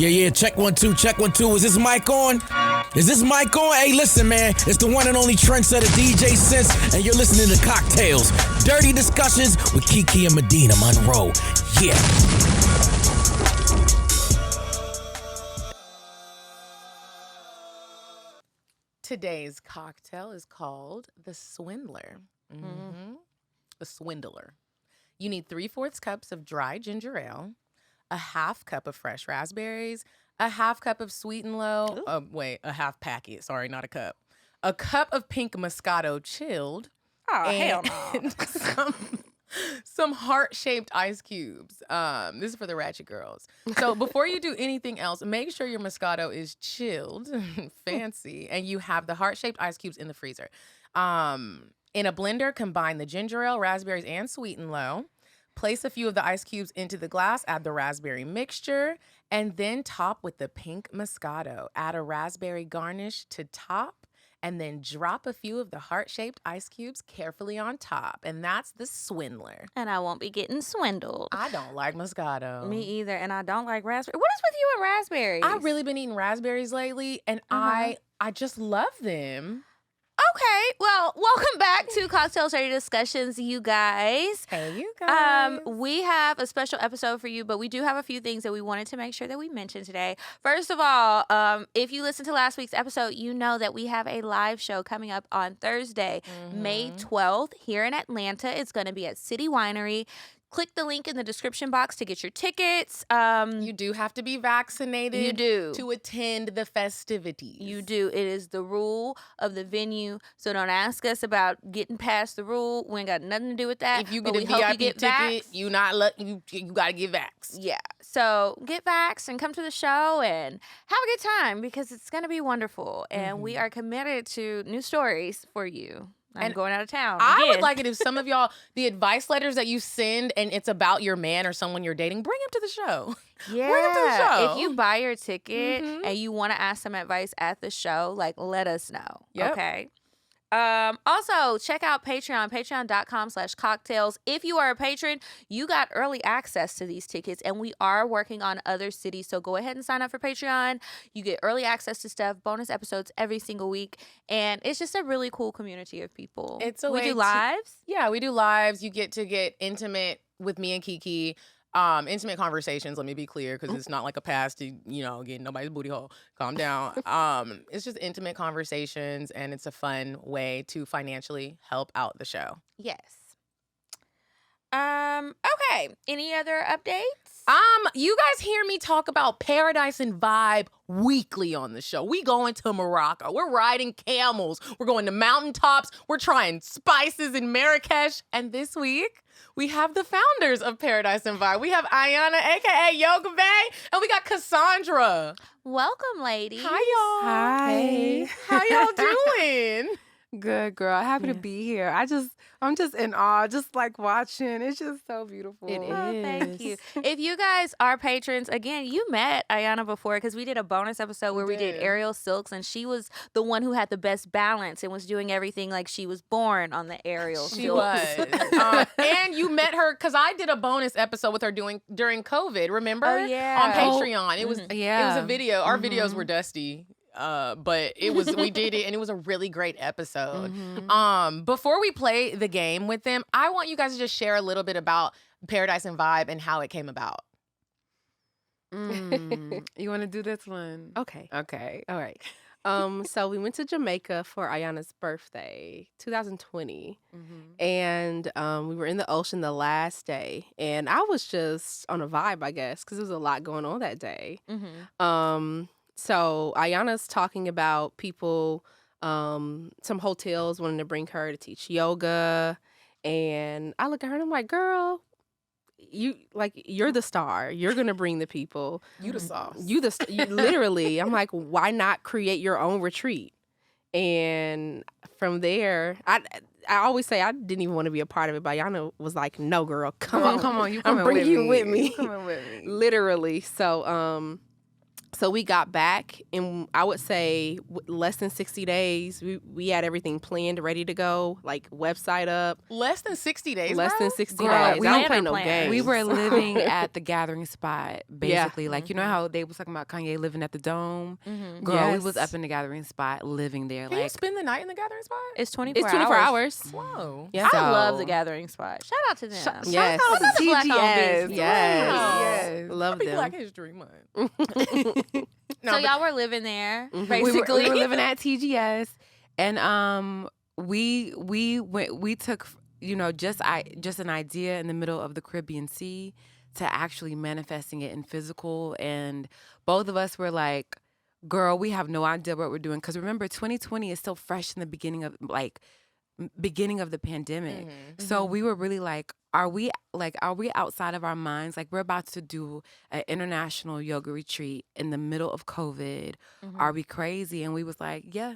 Yeah, check 1 2, check 1 2. Is this mic on? Is this mic on? Hey, listen, man. It's the one and only trendsetter DJ Sense, and you're listening to CockTales. Dirty discussions with Kiki and Medina Monroe. Yeah. Today's cocktail is called the Swindler. The Swindler. You need 3/4 cups of dry ginger ale, a half cup of fresh raspberries, a half cup of sweet and low. A half packet. Sorry, not a cup. A cup of pink Moscato chilled. Oh, hell and no. some heart-shaped ice cubes. This is for the ratchet girls. So before you do anything else, make sure your Moscato is chilled, fancy, and you have the heart-shaped ice cubes in the freezer. In a blender, combine the ginger ale, raspberries, and sweet and low. Place a few of the ice cubes into the glass, add the raspberry mixture, and then top with the pink Moscato. Add a raspberry garnish to top, and then drop a few of the heart-shaped ice cubes carefully on top. And that's the Swindler. And I won't be getting swindled. I don't like Moscato. Me either, and I don't like raspberry. What is with you and raspberries? I've really been eating raspberries lately, and I just love them. Okay, well, welcome back to CockTales Dirty Discussions, you guys. Hey, you guys. We have a special episode for you, but we do have a few things that we wanted to make sure that we mentioned today. First of all, if you listened to last week's episode, you know that we have a live show coming up on Thursday, May 12th, here in Atlanta. It's going to be at City Winery. Click the link in the description box to get your tickets. You do have to be vaccinated. You do. To attend the festivities. You do. It is the rule of the venue. So don't ask us about getting past the rule. We ain't got nothing to do with that. If you get a VIP ticket, you got to get vaxxed. Yeah. So get vaxxed and come to the show and have a good time because it's going to be wonderful. And we are committed to new stories for you. I'm going out of town. I would like it if some of y'all, the advice letters that you send and it's about your man or someone you're dating, bring him to the show. Yeah. Bring him to the show. If you buy your ticket and you want to ask some advice at the show, let us know. Yep. Okay. Also, check out Patreon, patreon.com/cocktails. If you are a patron, you got early access to these tickets, and we are working on other cities. So go ahead and sign up for Patreon. You get early access to stuff, bonus episodes every single week, and it's just a really cool community of people. We do lives. Yeah, we do lives. You get to get intimate with me and Kiki. Intimate conversations, let me be clear, because it's not like a pass to, getting nobody's booty hole. Calm down. It's just intimate conversations, and it's a fun way to financially help out the show. Yes. Okay. Any other updates? You guys hear me talk about Paradise and Vibe weekly on the show. We going to Morocco. We're riding camels. We're going to mountaintops. We're trying spices in Marrakesh. And this week, we have the founders of Paradise and Vibe. We have Iana, a.k.a. Yoga Bay, and we got Kasondra. Welcome, ladies. Hi, y'all. Hi. How y'all doing? Good, girl. Happy to be here. I'm just in awe, just like watching. It's just so beautiful. It Oh, is. thank you. If you guys are patrons, again, you met Iana before because we did a bonus episode where we did Aerial Silks, and she was the one who had the best balance and was doing everything like she was born on the aerial silks. She was. And you met her because I did a bonus episode with her during COVID, remember? Oh, yeah. On Patreon. It was it Yeah. was a video. Our videos were dusty. But we did it and it was a really great episode. Before we play the game with them, I want you guys to just share a little bit about Paradise and Vibe and how it came about. You want to do this one? Okay. All right. So we went to Jamaica for Ayana's birthday, 2020. And we were in the ocean the last day. And I was just on a vibe, I guess, because there was a lot going on that day. So Ayana's talking about people, some hotels wanting to bring her to teach yoga. And I look at her and I'm like, girl, you're the star. You're going to bring the people. You the sauce. You literally. I'm like, why not create your own retreat? And from there, I always say I didn't even want to be a part of it, but Iana was like, no, girl, come on. You I'm bringing you with me. You coming with me. Literally. So So we got back, and I would say less than 60 days. We had everything planned, ready to go, like website up. Less than 60 days, Less bro? than 60 Girl, days. we I don't ain't play a no planner. games. We were living at the gathering spot, basically. Like, you know how they was talking about Kanye living at the Dome? Girl, we was Yes. up in the gathering spot, living there. Can you Like, spend the night in the gathering spot? It's 24 It's 24 hours. Whoa. Yeah. I love So- the gathering spot. Shout out to them. Yes. Shout out to TGS. Black-owned business. Yes. Wow. Yes. Love Happy them. Black History Month. So y'all were living there, we basically. were living at TGS, and we took just an idea in the middle of the Caribbean Sea to actually manifesting it in physical, and both of us were like, girl, we have no idea what we're doing, because remember 2020 is still fresh in the beginning of the pandemic. So we were really like, are we outside of our minds? Like, we're about to do an international yoga retreat in the middle of COVID. Are we crazy? And we was like, yeah.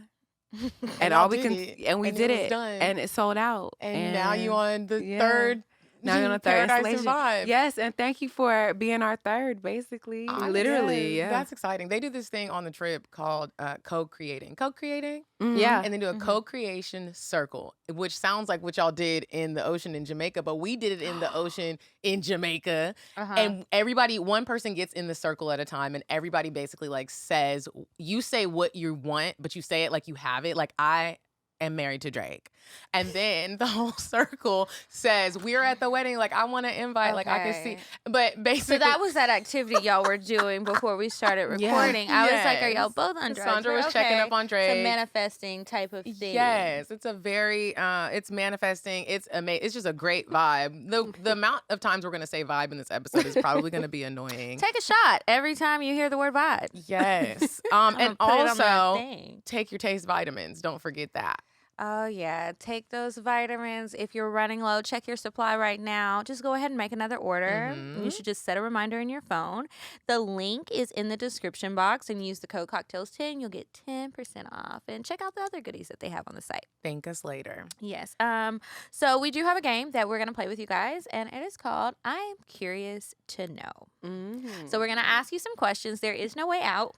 And y'all all we did can it, and we and did it was it, done. and it sold out. And now you on the yeah. third. Now you're on the third Paradise installation. Survive. Yes, and thank you for being our third, basically. Literally, yeah. That's exciting. They do this thing on the trip called co-creating. Co-creating? Mhm. Yeah. And then do a co-creation circle, which sounds like what y'all did in the ocean in Jamaica, but we did it in the ocean in Jamaica. And one person gets in the circle at a time, and everybody basically like says, you say what you want, but you say it like you have it. Like, I am married to Drake. And then the whole circle says, we're at the wedding. Like, I want to invite, like, I can see. Okay. But basically, So that was that activity y'all were doing before we started Yeah. recording. I was like, are y'all Yes. both on drugs? Cassandra was checking up on It's a Drake. manifesting type of thing. Yes, it's a very, it's manifesting. It's amazing. It's just a great vibe. The amount of times we're going to say vibe in this episode is probably going to be annoying. Take a shot every time you hear the word vibe. Yes. I'm And gonna put it on my also, thing. take your taste vitamins. Don't forget that. Oh, yeah. Take those vitamins. If you're running low, check your supply right now. Just go ahead and make another order. You should just set a reminder in your phone. The link is in the description box, and use the code CockTales10. You'll get 10% off. And check out the other goodies that they have on the site. Thank us later. Yes. So we do have a game that we're going to play with you guys, and it is called I Am Curious to Know. So we're going to ask you some questions. There is no way out.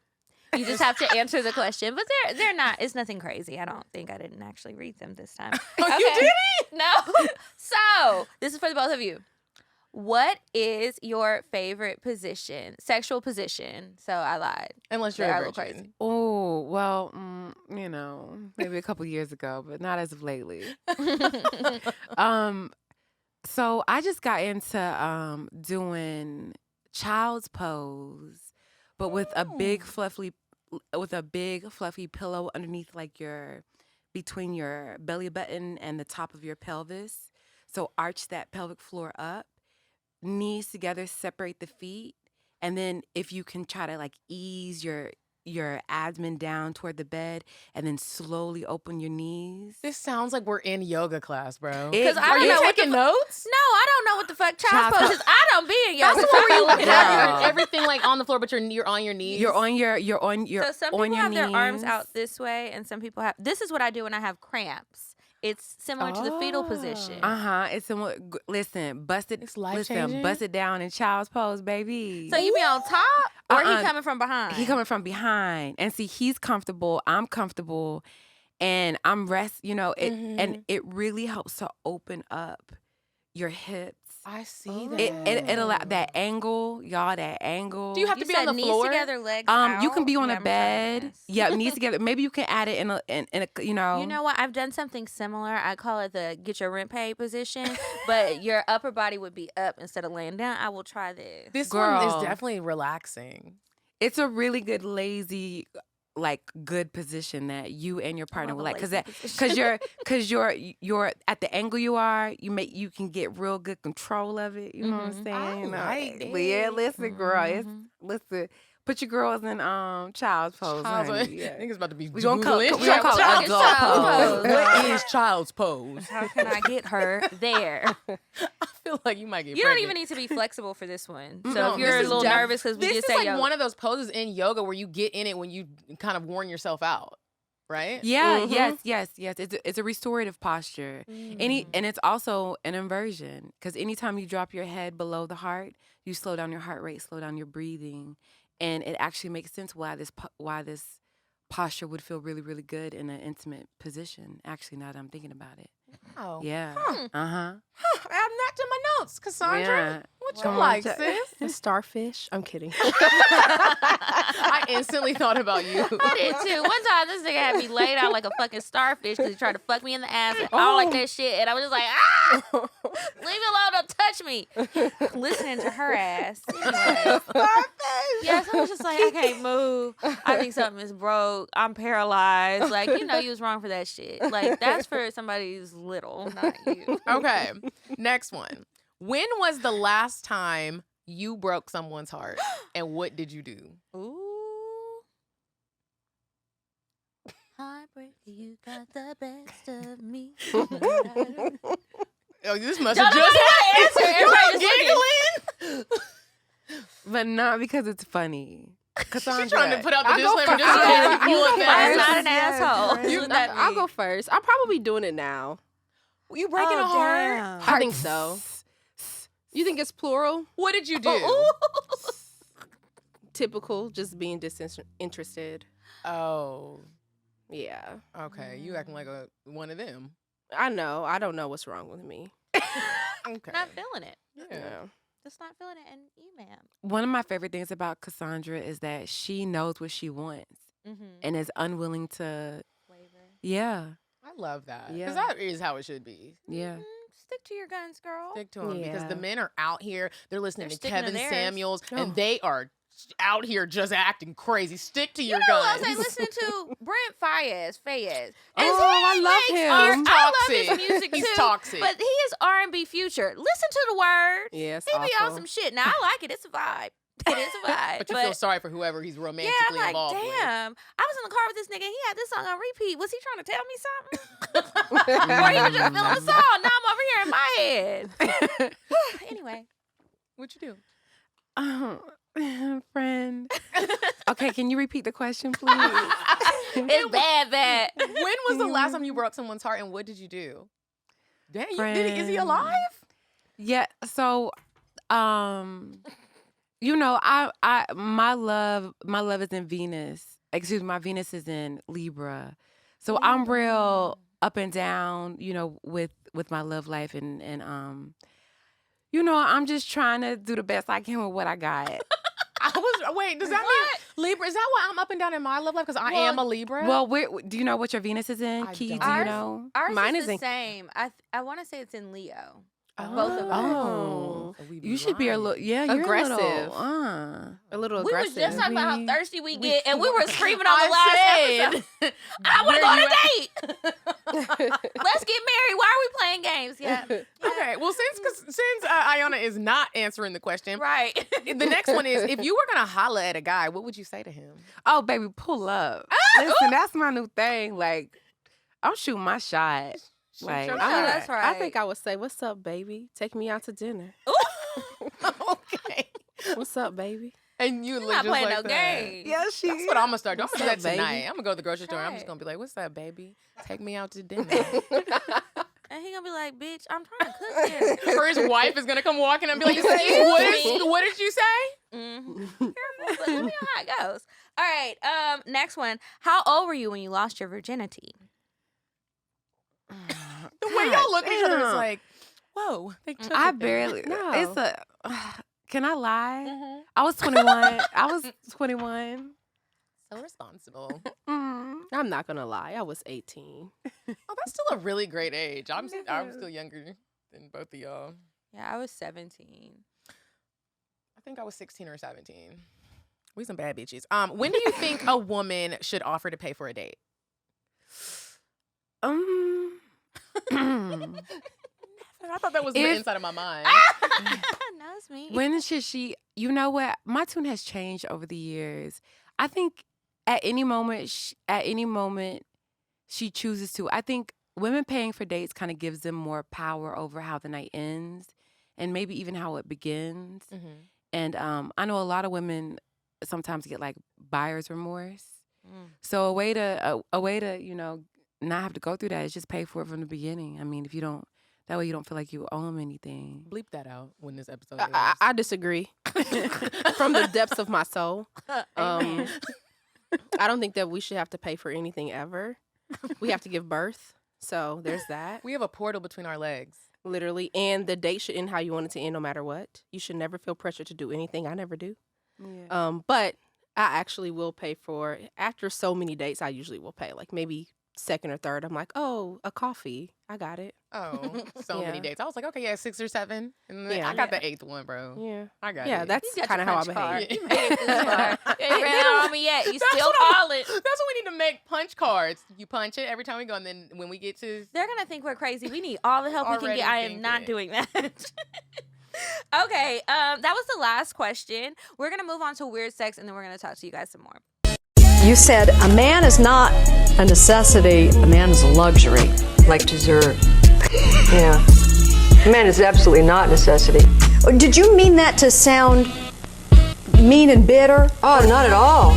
You just have to answer the question, but they're not. It's nothing crazy. I don't think I didn't actually read them this time. Oh, you didn't? No. So this is for the both of you. What is your favorite position? Sexual position. So I lied. Unless you're They're a a little virgin. crazy. Oh, well, maybe a couple years ago, but not as of lately. So I just got into doing child's pose, but with a big fluffy pillow underneath, like between your belly button and the top of your pelvis. So arch that pelvic floor up, knees together, separate the feet, and then if you can try to like ease your abdomen down toward the bed, and then slowly open your knees. This sounds like we're in yoga class, bro. Because I Are don't you know what taking the notes? No, I don't know what the fuck child's Child's pose is. I don't be in yoga. That's the one where you so I don't have know. Girl. everything like on the floor, but you're on your knees. You're on your So some on people your have their arms knees. out this way, and some people have. This is what I do when I have cramps. It's similar to the fetal position. It's similar. Listen, bust it. It's life-changing? Bust it down in child's pose, baby. So you be on top, or he Uh-uh. coming from behind? He coming from behind, and see, he's comfortable. I'm comfortable, and I'm and it really helps to open up your hips. I see that. It allow that angle, y'all. That angle. Do you have You to be said on the knees floor? together, legs out. You can be on Yeah, a I'm trying to bed. guess. Yeah, knees together. Maybe you can add it in a. You know what? I've done something similar. I call it the get your rent paid position, but your upper body would be up instead of laying down. I will try this. This one is Girl. definitely relaxing. It's a really good lazy, like good position that you and your partner love will a like, lazy position. because you're at the angle you are. You can get real good control of it. You know what I'm saying? I You know, like but yeah, it. listen, girl, listen. Put your girls in child's pose. Child's honey. pose. Yeah. I think it's about to be We gonna call Googling. we gonna call Yeah, it adult child's pose. pose. What is child's pose? How can I get her there? I feel like you might get You don't pregnant. even need to be flexible for this one. So No, if you're this a is little def- nervous because we This just is say like yoga. one of those poses in yoga where you get in it when you kind of worn yourself out. right? Yeah, Mhm. yes. It's a restorative posture. And it's also an inversion because anytime you drop your head below the heart, you slow down your heart rate, slow down your breathing, and it actually makes sense why this posture would feel really, really good in an intimate position. Actually, now that I'm thinking about it, Oh. yeah, Huh. Add Add that to my notes, Cassandra. Yeah. What you Come on, like, check. sis? A starfish. I'm kidding. I instantly thought about you. I did too. One time, this nigga had me laid out like a fucking starfish because he tried to fuck me in the ass. And I don't like that shit. And I was just like, leave me alone, don't touch me. Listening to her ass. Anyway. Yes, I was just like, I can't move. I think something is broke. I'm paralyzed. Like, you was wrong for that shit. Like, that's for somebody who's little, not you. Okay, next one. When was the last time you broke someone's heart, and what did you do? Ooh. Heartbreak, you got the best of me. Oh, this must Don't have just nobody happened. answer. You Everybody are just giggling. but not because it's funny. Cassandra, She's trying to put out the I'll go disclaimer first. just in case you You pull go it I'm back. not an asshole. You- What that I'll mean? go first. I'm probably doing it now. You breaking a heart? Damn. I think so. You think it's plural? What did you do? Typical, just being disinterested. Oh, Yeah. okay. You acting like one of them. I know. I don't know what's wrong with me. Okay. Not feeling it. Yeah. Just not feeling it. And you, ma'am. one of my favorite things about Cassandra is that she knows what she wants Mm-hmm. and is unwilling to. Flavor. Yeah, I love that. Yeah. Because that is how it should be. yeah. Stick to your guns, girl. Stick to them because the Yeah. men are out here. They're listening They're to sticking to Kevin theirs. Samuels, Oh. and they are out here just acting crazy. Stick to your You know guns. what I was listening to? Brent Fayez. And Oh, I love him. I love Toxic. his music He's too. toxic. But he is R&B future. Listen to the words. Yeah, it's He be on awful. some shit. Now I like it. It's a vibe. It is a vibe. But you feel sorry for whoever he's yeah, romantically I'm like, involved damn. I was in the car with this nigga. He had this song on repeat. Was he trying to tell me something? Or he was just feeling the song. Now I'm over here in my head. Anyway. with. What you do? Oh, friend. Okay, can you repeat the question, please? It's bad. When was the last time you broke someone's heart, and what did you do? Dang, is he alive? Yeah. So, I my love is in Venus. Excuse me, my Venus is in Libra. So I'm real up and down, with my love life and I'm just trying to do the best I can with what I got. Wait, does that mean Libra? Is that why I'm up and down in my love life? Because I am a Libra? Well, do you know what your Venus is in? I Kiki, don't. do you Ours- know? Ours Mine is is the in- same. I want to say it's in Leo. Oh. Both of us. Oh. So we You should be a right. little, yeah, you're Aggressive. A A little We was aggressive. just talking about how We- thirsty we get, and we were screaming on the last I episode. said, I want to where go you on a date. Let's get married. Why are we playing games? Yeah. Okay, well, since Iana is not answering the question, Right. the next one is: if you were gonna holla at a guy, what would you say to him? Oh, baby, pull up. Listen, that's my new thing. Like, I'm shooting my shot. Like, your Oh, shot. that's right. I think I would say, "What's up, baby? Take me out to dinner. Okay, What's up, baby?" and you You're look not just playing like no that. games. yeah, she. That's what I'm gonna start doing. I'm gonna do What's that up, tonight. baby? I'm gonna go to the grocery store. I'm just Right. gonna be like, "What's up, baby? Take me out to dinner." And he gonna be like, bitch, I'm trying to cook dinner. Or his wife is gonna come walking and be like, Excuse me. what did you say?" Mm-hmm. Careful, but let me know how it goes. All right. Next one. How old were you when you lost your virginity? The way y'all look at each other is damn. like, "Whoa, they took I it there." barely. No. It's a. Can I lie? Mhm. I was 21. I was 21. So responsible. Mm. I'm not gonna lie. I was 18. Oh, that's still a really great age. I'm still younger than both of y'all. Yeah, I was 17. I think I was 16 or 17. We some bad bitches. When do you think a woman should offer to pay for a date? I thought that was the If- inside of my mind. No, it's me. When should she? You know what? My tune has changed over the years. I think at any moment, she chooses to. I think women paying for dates kind of gives them more power over how the night ends, and maybe even how it begins. Mhm. And I know a lot of women sometimes get like buyer's remorse. So a way to not have to go through that is just pay for it from the beginning. I mean, if you don't, that way you don't feel like you owe them anything. Bleep that out when this episode I disagree from the depths of my soul. Amen. I don't think that we should have to pay for anything ever. We have to give birth. So there's that. We have a portal between our legs. Literally. And the date should end how you want it to end no matter what. You should never feel pressure to do anything. I never do. Yeah. But I actually will pay for, after so many dates, I usually will pay. Like maybe second or third, I'm like, oh, a coffee. I got it. Oh, so many Yeah. dates. I was like, okay, yeah, 6 or 7. And then Yeah. I got the 8th one, bro. Yeah. I got Yeah, it. that's You got kind your of how I punch card. behave. You made it this far. You ain't ran out on me yet. You That's still what I'm- calling. That's what we need to make punch cards. You punch it every time we go, and then when we get to They're gonna think we're crazy. We need all the help we can Already get. I am not thinking. doing that. Okay, that was the last question. We're gonna move on to weird sex, and then we're gonna talk to you guys some more. You said a man is not a necessity, a man is a luxury. Like dessert. Yeah. Man is absolutely not necessity. Did you mean that to sound mean and bitter? Oh, not at all.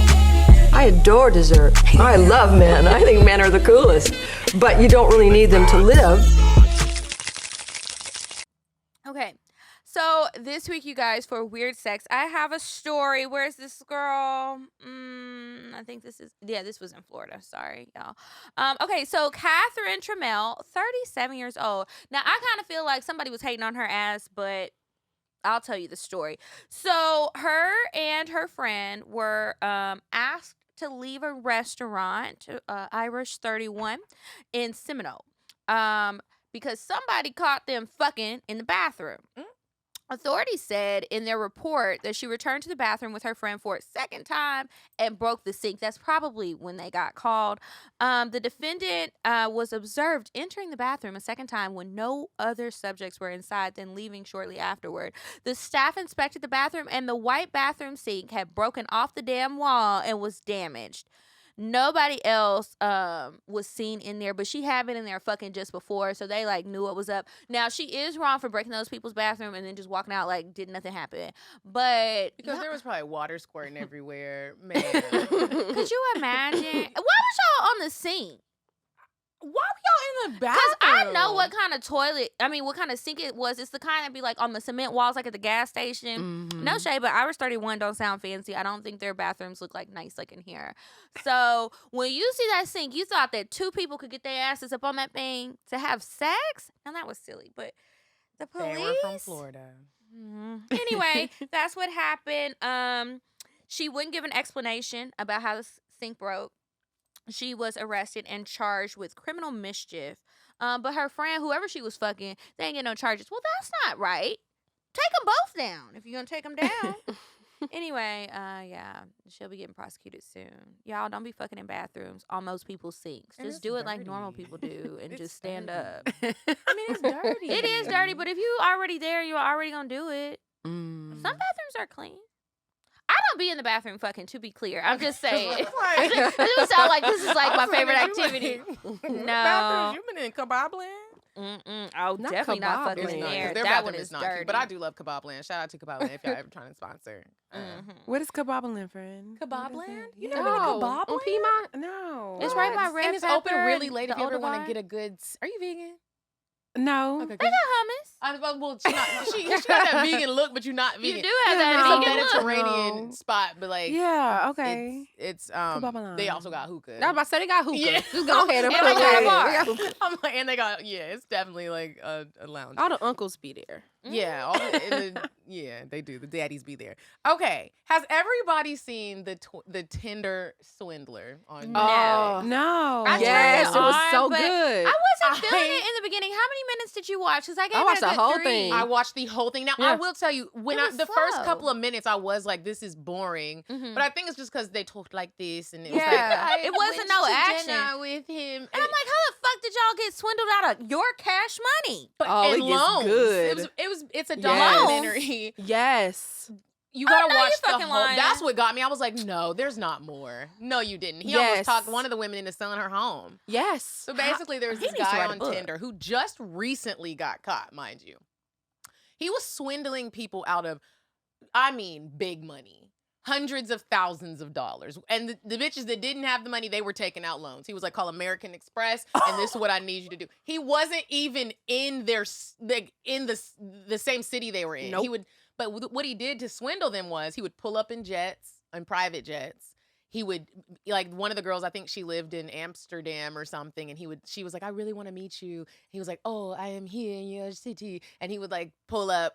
I adore dessert. I love men. I think men are the coolest. But you don't really need them to live. Okay, so this week, you guys, for weird sex, I have a story. Where's this girl? I think this was in Florida. Sorry, y'all. Okay, so Catherine Trammell, 37 years old. Now, I kind of feel like somebody was hating on her ass, but I'll tell you the story. So her and her friend were asked to leave a restaurant, Irish 31, in Seminole, because somebody caught them fucking in the bathroom. Authorities said in their report that she returned to the bathroom with her friend for a second time and broke the sink. That's probably when they got called. The defendant was observed entering the bathroom a second time when no other subjects were inside, then leaving shortly afterward. The staff inspected the bathroom, and the white bathroom sink had broken off the damn wall and was damaged. Nobody else was seen in there, but she had been in there fucking just before, so they like knew what was up. Now, she is wrong for breaking those people's bathroom and then just walking out like did nothing happen. But because there was probably water squirting everywhere, man. could you imagine? Why was y'all on the sink? Why were y'all in the bathroom? Because I know what kind of sink it was. It's the kind that be like on the cement walls, like at the gas station. No shade, but Irish 31 don't sound fancy. I don't think their bathrooms look like nice like in here. So when you see that sink, you thought that two people could get their asses up on that thing to have sex? Now that was silly, but the police. They were from Florida. Anyway, that's what happened. She wouldn't give an explanation about how the sink broke. She was arrested and charged with criminal mischief. But her friend, whoever she was fucking, they ain't get no charges. Well, that's not right. Take them both down if you're going to take them down. Anyway, yeah, she'll be getting prosecuted soon. Y'all don't be fucking in bathrooms on most people's sinks. And Just it's do it like normal dirty. people do and It's just stand dirty. up. I mean, it's dirty. It is dirty, but if you already there, you're already going to do it. Mm. Some bathrooms are clean. I don't be in the bathroom fucking, to be clear. I'm just saying. It's like- It doesn't sound like this is like I my was favorite like, you activity. like- No. Bathrooms, you been in Kabobland? Oh, Not definitely not kebab fucking It's in land. not, 'cause there. their That bathroom one is not dirty. cute, but I do love Kabobland. Shout out to Kabobland if y'all ever trying to sponsor. What is Kabobland, friend? Kabobland? You Yeah. never been to No, Kabobland? on Piedmont? No. It's right by Red And it's Pepper open really and late the if you ever older want bar. to get a good... Are you vegan? No. Okay, They got hummus. well, she got that vegan look, but you're not vegan. You do have Yeah, that no. It's a vegan look. Mediterranean No. spot, but like Yeah. Okay. it's Kabobland. they also got hookah. I was about to say they got hookah. Yeah. Just go ahead and And put they got a it. bar. They got hookah. I'm like, and they got it's definitely like a lounge. All the uncles be there. Yeah, all yeah, they do. The daddies be there. Okay, has everybody seen the Tinder Swindler on? No. Oh, No. I turned yes, it it was on, so but good. I wasn't feeling I- it in the beginning. How many minutes did you watch? Because I gave watched it a the good whole 3. thing. I watched the whole thing. Now I Yeah. will tell you, when It I was the first slow. couple of minutes, I was like, "This is boring," Mhm. but I think it's just because they talked like this, and it was Yeah. like, It wasn't went no to action. dinner with him, And I'm like, how the fuck did y'all get swindled out of your cash money? but Oh, and it gets loans. good. It's a Yes. documentary. Yes. You gotta know watch you the fucking whole. lying. That's what got me. I was like, no, there's not more. No, you didn't. He almost Yes. talked one of the women into selling her home. Yes. So basically, there was He this needs to guy write a on book. Tinder who just recently got caught, mind you. He was swindling people out of, I mean, big money. hundreds of thousands of dollars. And the bitches that didn't have the money, they were taking out loans. He was like, call American Express, and this is what I need you to do. He wasn't even in their in the same city they were in. Nope. But what he did to swindle them was he would pull up in private jets. He would, like, one of the girls, I think she lived in Amsterdam or something, and she was like, I really want to meet you. He was like, oh, I am here in your city. And he would, like, pull up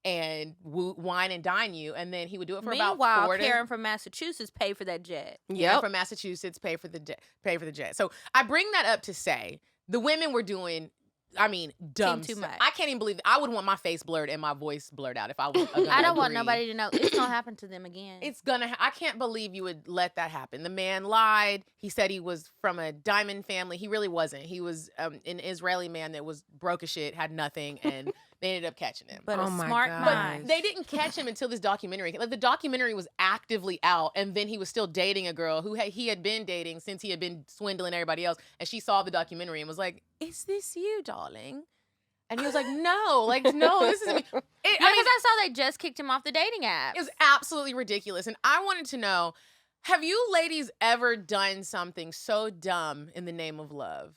and wine and dine you, and then he would do it for about 4 days. Karen from Massachusetts paid for that jet. Yeah, from Massachusetts, pay for the jet. So I bring that up to say the women were doing, I mean, dumb too stuff. much. I can't even believe I would want my face blurred and my voice blurred out if I was. I don't want nobody to know. It's gonna happen to them again. It's gonna. I can't believe you would let that happen. The man lied. He said he was from a diamond family. He really wasn't. He was an Israeli man that was broke as shit, had nothing, and they ended up catching him. But Oh a my smart gosh. mind. They didn't catch him until this documentary. Like, the documentary was actively out, and then he was still dating a girl who he had been dating since he had been swindling everybody else. And she saw the documentary and was like, "Is this you, darling?" And he was like, no, this isn't me. Because I saw they just kicked him off the dating app. It was absolutely ridiculous. And I wanted to know, have you ladies ever done something so dumb in the name of love?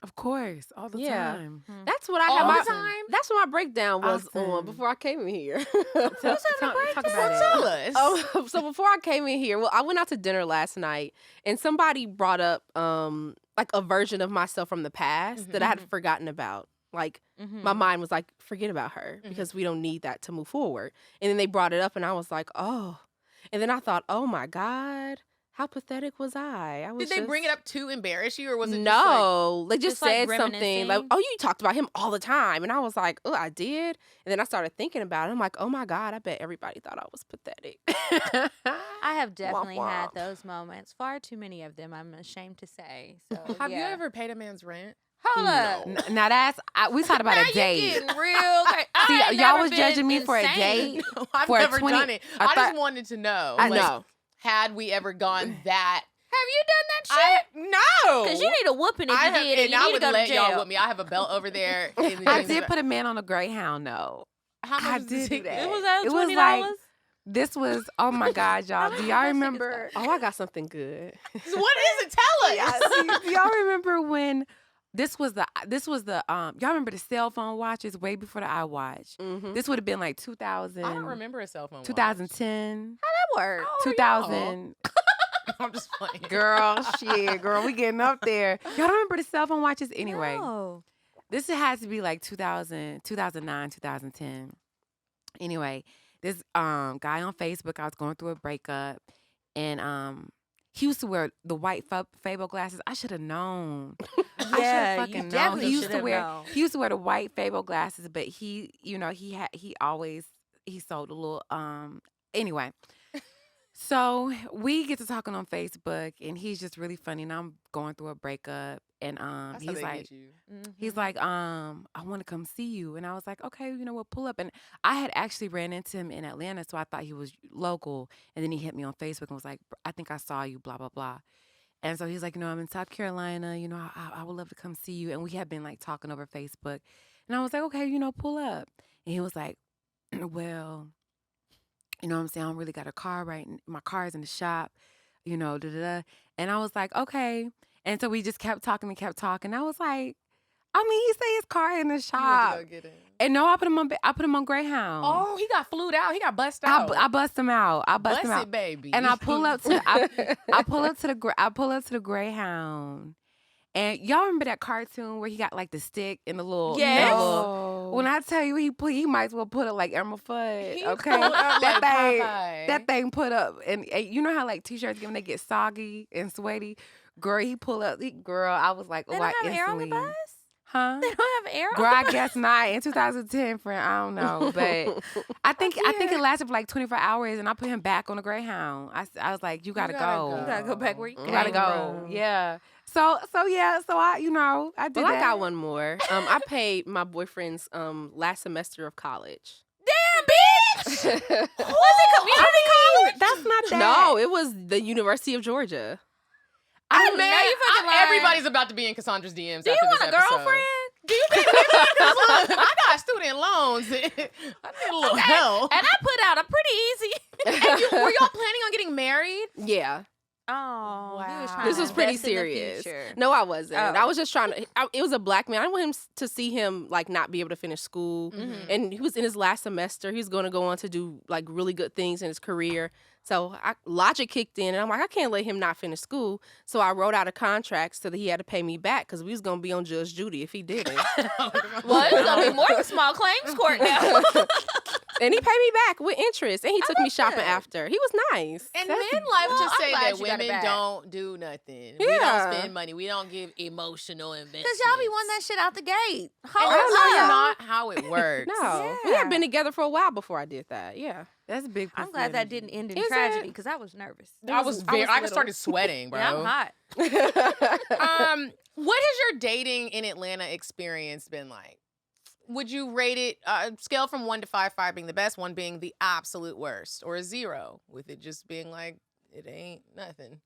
Of course, all the time. That's what I All had the time? That's what my breakdown was Often. on before I came in here. Talk about it. Tell us. So before I came in here, I went out to dinner last night, and somebody brought up like a version of myself from the past that I had forgotten about. Like, my mind was like, forget about her because we don't need that to move forward. And then they brought it up, and I was like, oh. And then I thought, oh my God, how pathetic was I? Did they bring it up to embarrass you, or was it No, they just just, like, said something like, reminiscing? oh, you talked about him all the time. And I was like, oh, I did. And then I started thinking about it. I'm like, oh my God, I bet everybody thought I was pathetic. I have definitely had womp. those moments. Far too many of them, I'm ashamed to say. So, Have you yeah. ever paid a man's rent? Hold up. Now we talked about Now a date. you getting real crazy. See, I ain't y'all never was been judging me for a insane. date. No, I've For a never 20 done it. I I thought- just wanted to know. I like, know. Had we ever gone that? Have you done that shit? No. Because you need a whooping if I you have, did, and you I need to would go let to y'all jail. with me. I have a belt over there. I did put a man on a Greyhound, though. How much I was the did do ticket? that. It was that It was $20? like- This was, oh my God, y'all. Do y'all remember? Oh, I got something good. What is it? Tell us. Do y'all remember when this was the y'all remember the cell phone watches way before the iWatch? Mm-hmm. This would have been like 2000. I don't remember a cell phone. watch. 2010, That worked. Oh, 2000. I'm just playing. Girl, we getting up there. Y'all don't remember the cell phone watches anyway. No. This has to be like 2000, 2009, 2010. Anyway, this guy on Facebook, I was going through a breakup, and he used to wear the white Fable glasses. I should have known. Yeah, I you should have fucking known. definitely He used should to have wear known. he used to wear the white Fable glasses, but he sold a little anyway. So we get to talking on Facebook, and he's just really funny, and I'm going through a breakup, and That's how he's they like get you. he's like, I want to come see you. And I was like, okay, we'll pull up. And I had actually ran into him in Atlanta, so I thought he was local. And then he hit me on Facebook and was like, I think I saw you, blah, blah, blah. And so he's like, I'm in South Carolina, I would love to come see you. And we had been like talking over Facebook. And I was like, okay, pull up. And he was like, well, you know what I'm saying? I don't really got a car my car's in the shop, da-da-da. And I was like, okay. And so we just kept talking. I was like, he said his car in the You shop. went to go get it. And no, I put him on Greyhound. Oh, he got flued out. He got busted out. I bust him out. Bust him out. it, baby. And I pull up to I pull up to the Greyhound. And y'all remember that cartoon where he got like the stick and the little Yes. when I tell you he might as well put up like Elmer Fudd. He Okay. pulled out like Popeye. That thing put up, and you know how like t-shirts when they get soggy and sweaty. Girl, he pulled up. I was like, They oh, don't I have air on the instantly, bus? huh? They don't have air on Girl, the I bus? guess not. In 2010, friend, I don't know, but I think it lasted for like 24 hours, and I put him back on the Greyhound. I was like, you gotta go. You gotta go back where you You gotta came go. from. Yeah. So I I did Well, that. I got one more. I paid my boyfriend's last semester of college. Damn, bitch! Was it community college? That's not that. No, it was the University of Georgia. I know you fucking lying. everybody's about to be in Cassandra's DMs. Do you after want this a episode. girlfriend? Do you think I got student loans? I need a little help. And I put out a pretty easy. were y'all planning on getting married? Yeah. Oh, he was Wow. trying This to was pretty invest in the serious. future. No, I wasn't. Oh. I was just trying to. It was a black man. I want him to see him like not be able to finish school, and he was in his last semester. He was going to go on to do like really good things in his career. So logic kicked in, and I'm like, I can't let him not finish school. So I wrote out a contract so that he had to pay me back because we was gonna be on Judge Judy if he didn't. Well, it's gonna be more of a small claims court now. And he paid me back with interest, and he took me shopping good. after. He was nice. And That's- men like well, to I'm say glad that you got it women back. don't do nothing. We Yeah. don't spend money. We don't give emotional investments. Because y'all be wanting that shit out the gate. And Hold that's up. not how it works. No, we had been together for a while before I did that. Yeah. That's a big. I'm glad that didn't end in Is tragedy it? because I was nervous. I started sweating, bro. Yeah, I'm hot. What has your dating in Atlanta experience been like? Would you rate it scale from 1 to 5, 5 being the best, 1 being the absolute worst, or a 0 with it just being like it ain't nothing?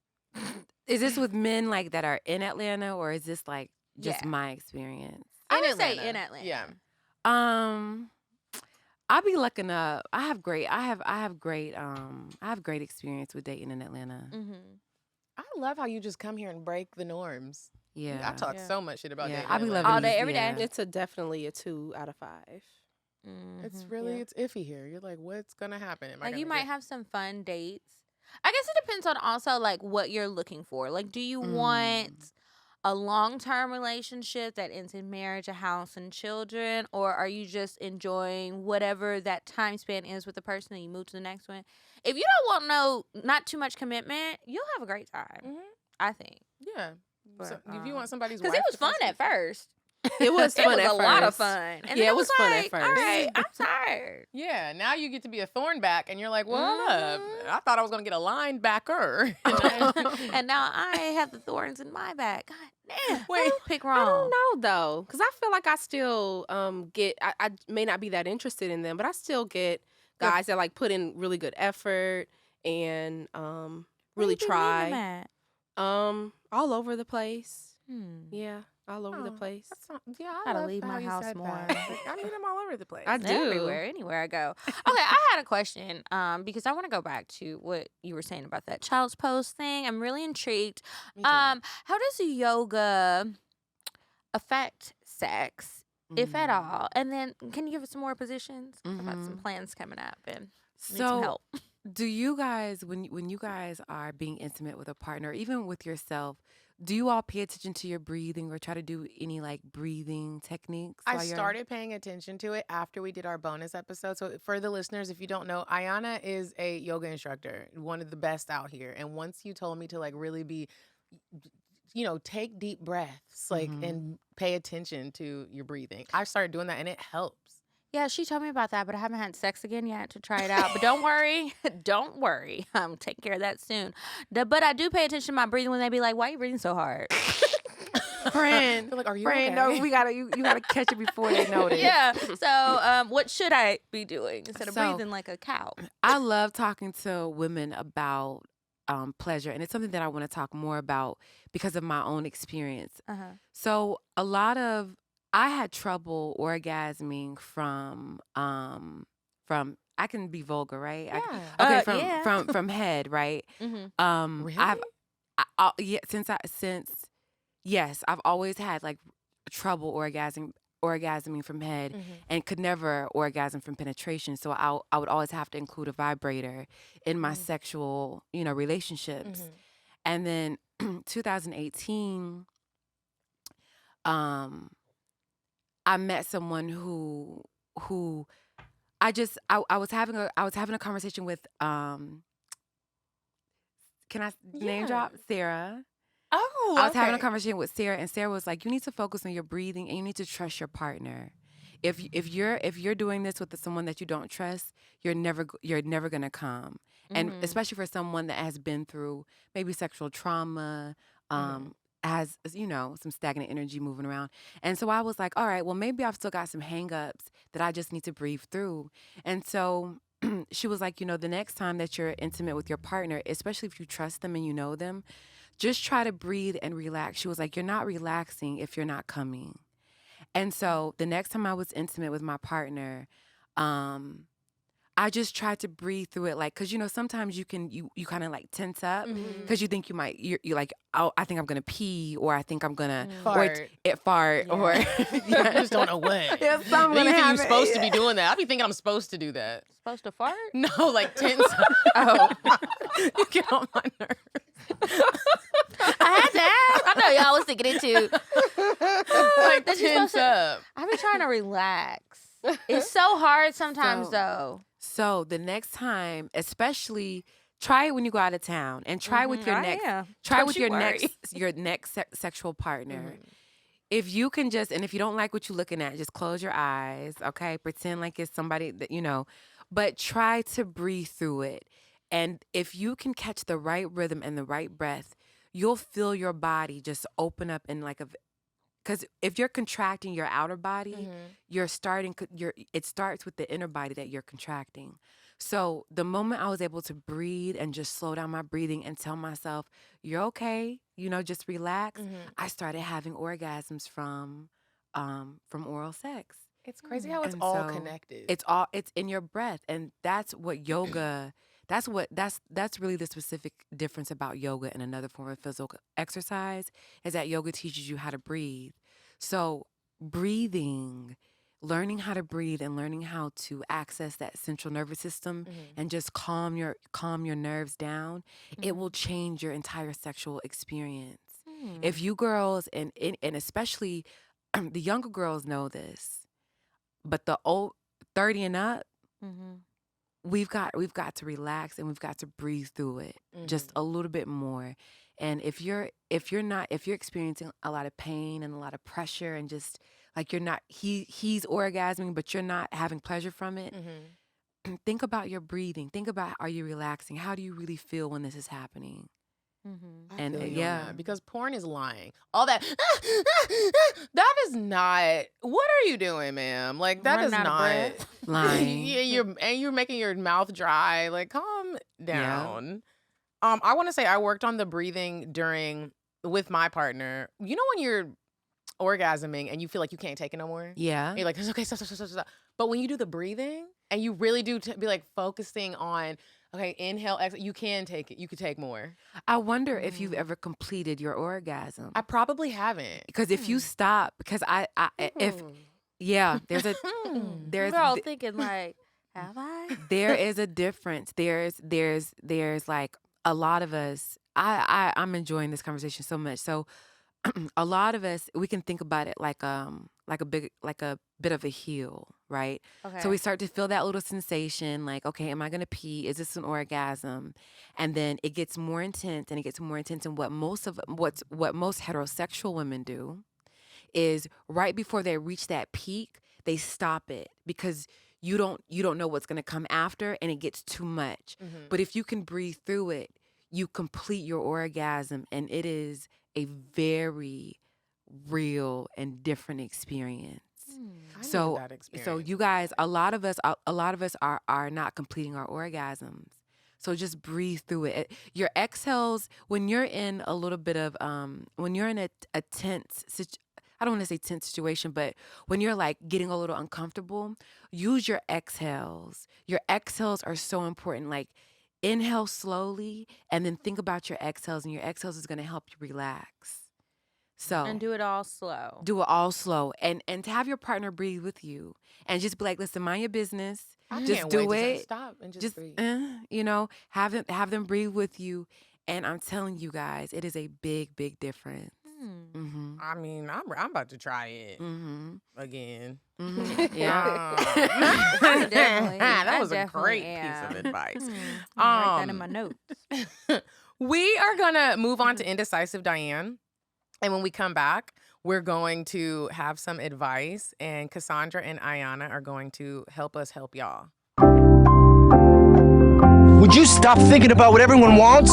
Is this with men like that are in Atlanta, or is this like just Yeah. my experience? I In would say Atlanta. in Atlanta. Yeah. I'll be looking up. I have great experience with dating in Atlanta. Mm-hmm. I love how you just come here and break the norms. Yeah. I talk Yeah. so much shit about Yeah, dating. I be in loving Atlanta. All day, these- every day. yeah. It's definitely a 2 out of 5. It's Mhm. really Yeah. it's iffy here. You're like, what's gonna happen? Am I Like you gonna might get- have some fun dates. I guess it depends on also like what you're looking for. Like, do you want a long-term relationship that ends in marriage, a house, and children, or are you just enjoying whatever that time span is with the person and you move to the next one? If you don't want not too much commitment, you'll have a great time. Mhm. I think Yeah. So But, if you want somebody's because wife it was to come fun see- at first. It was It fun was at a first. lot of fun. And then Yeah, it was fun at like, first. All right, I'm tired. Yeah, now you get to be a thornback, and you're like, well, Mhm. I thought I was gonna get a linebacker. And now I have the thorns in my back. God damn. Wait, pick I wrong. don't know though, because I feel like I still get. I may not be that interested in them, but I still get guys that like put in really good effort and Where really you been meeting try. them at? All over the place. Yeah. All over the Oh, place. Yeah, I Gotta love leave how my you house said more. that. Like, I meet them all over the place. I do. Everywhere, anywhere I go. Okay, I had a question because I want to go back to what you were saying about that child's pose thing. I'm really intrigued. Me too. How does yoga affect sex, if at all? And then can you give us some more positions? I've got some plans coming up and need some So, help. do you guys, when you guys are being intimate with a partner, even with yourself, do you all pay attention to your breathing or try to do any like breathing techniques? I while you're- started paying attention to it after we did our bonus episode. So for the listeners, if you don't know, Iana is a yoga instructor, one of the best out here. And once you told me to like really be, take deep breaths, like, and pay attention to your breathing, I started doing that and it helps. Yeah, she told me about that, but I haven't had sex again yet to try it out. But don't worry. Don't worry. I'm taking care of that soon. But I do pay attention to my breathing when they be like, why are you breathing so hard? Friend, They're like, are you friend, okay? no, you gotta catch it before they notice. Yeah. So what should I be doing instead of So- breathing like a cow? I love talking to women about pleasure, and it's something that I want to talk more about because of my own experience. Uh-huh. So I had trouble orgasming from I can be vulgar, right? Yeah. Okay, yeah. from head, right? Mm-hmm. Really? I've always had like trouble orgasming from head and could never orgasm from penetration. So I would always have to include a vibrator in my sexual, relationships. And then 2018, I met someone who I was having a conversation with can I name drop Sarah? Oh, I was having a conversation with Sarah, and Sarah was like, "You need to focus on your breathing, and you need to trust your partner. If you're doing this with someone that you don't trust, you're never gonna come. And especially for someone that has been through maybe sexual trauma, has some stagnant energy moving around. And so I was like, all right, well maybe I've still got some hangups that I just need to breathe through. And so she was like, the next time that you're intimate with your partner, especially if you trust them and you know them, just try to breathe and relax. She was like, you're not relaxing if you're not coming. And so the next time I was intimate with my partner, I I just try to breathe through it, like, because sometimes you kind of like tense up because you think you're like, oh, I think I'm gonna pee, or I think I'm gonna Fart. fart, or You just don't know what. Yeah, something Then you gonna think you're happen. supposed to be doing that. I be thinking I'm supposed to do that. Supposed to fart? No, like tense. Oh. You get on my nerves. I had to ask. I know y'all was thinking it too. Like That you tense supposed to- up. I be trying to relax. It's so hard sometimes, though. So the next time, especially, try it when you go out of town, and try with your next. Try Don't with you your worry. next sexual partner. If you can and if you don't like what you're looking at, just close your eyes, okay? Pretend like it's somebody that but try to breathe through it. And if you can catch the right rhythm and the right breath, you'll feel your body just open up in like because if you're contracting your outer body, it starts with the inner body that you're contracting. So the moment I was able to breathe and just slow down my breathing and tell myself, you're okay, just relax, I started having orgasms from oral sex. It's crazy how it's And all so connected. It's in your breath. And that's what yoga, that's really the specific difference about yoga and another form of physical exercise, is that yoga teaches you how to breathe. So breathing, learning how to breathe and learning how to access that central nervous system and just calm your nerves down, it will change your entire sexual experience. If you girls and especially the younger girls know this, but the old 30 and up, we've got to relax and we've got to breathe through it just a little bit more. And if you're experiencing a lot of pain and a lot of pressure and just like he's orgasming but you're not having pleasure from it, think about your breathing. Think about, are you relaxing? How do you really feel when this is happening? And because porn is lying. All that that is not. What are you doing, ma'am? Like that is not lying. Yeah, you're making your mouth dry. Like calm down. I want to say I worked on the breathing with my partner. You know when you're orgasming and you feel like you can't take it no more? Yeah. You're like, it's okay, stop. But when you do the breathing and you really do be like focusing on, okay, inhale, exhale, you can take it. You could take more. I wonder if you've ever completed your orgasm. I probably haven't. Because if you stop, because We're all thinking like, have I? There is a difference. There's like a lot of us. I'm enjoying this conversation so much. So a lot of us, we can think about it like a bit of a heel, right? Okay. So we start to feel that little sensation, like, okay, am I gonna pee? Is this an orgasm? And then it gets more intense, and it gets more intense. And what most heterosexual women do is right before they reach that peak, they stop it because you don't know what's gonna come after, and it gets too much. But if you can breathe through it, you complete your orgasm, and it is a very real and different experience. So you guys, a lot of us are not completing our orgasms. So just breathe through it. Your exhales, when you're in a little bit of when you're in a tense I don't want to say tense situation, but when you're like getting a little uncomfortable, use your exhales. Your exhales are so important. Like inhale slowly and then think about your exhales, and your exhales is going to help you relax. So And do it all slow. Do it all slow, and to have your partner breathe with you, and just be like, listen, mind your business. I Just can't do wait it. to stop and just breathe. Have them breathe with you, and I'm telling you guys, it is a big, big difference. I mean, I'm about to try it again. Yeah. That was a great piece of advice. Write that in my notes. We are gonna move on to Indecisive Diane, and when we come back, we're going to have some advice, and Kasondra and Iana are going to help us help y'all. Would you stop thinking about what everyone wants?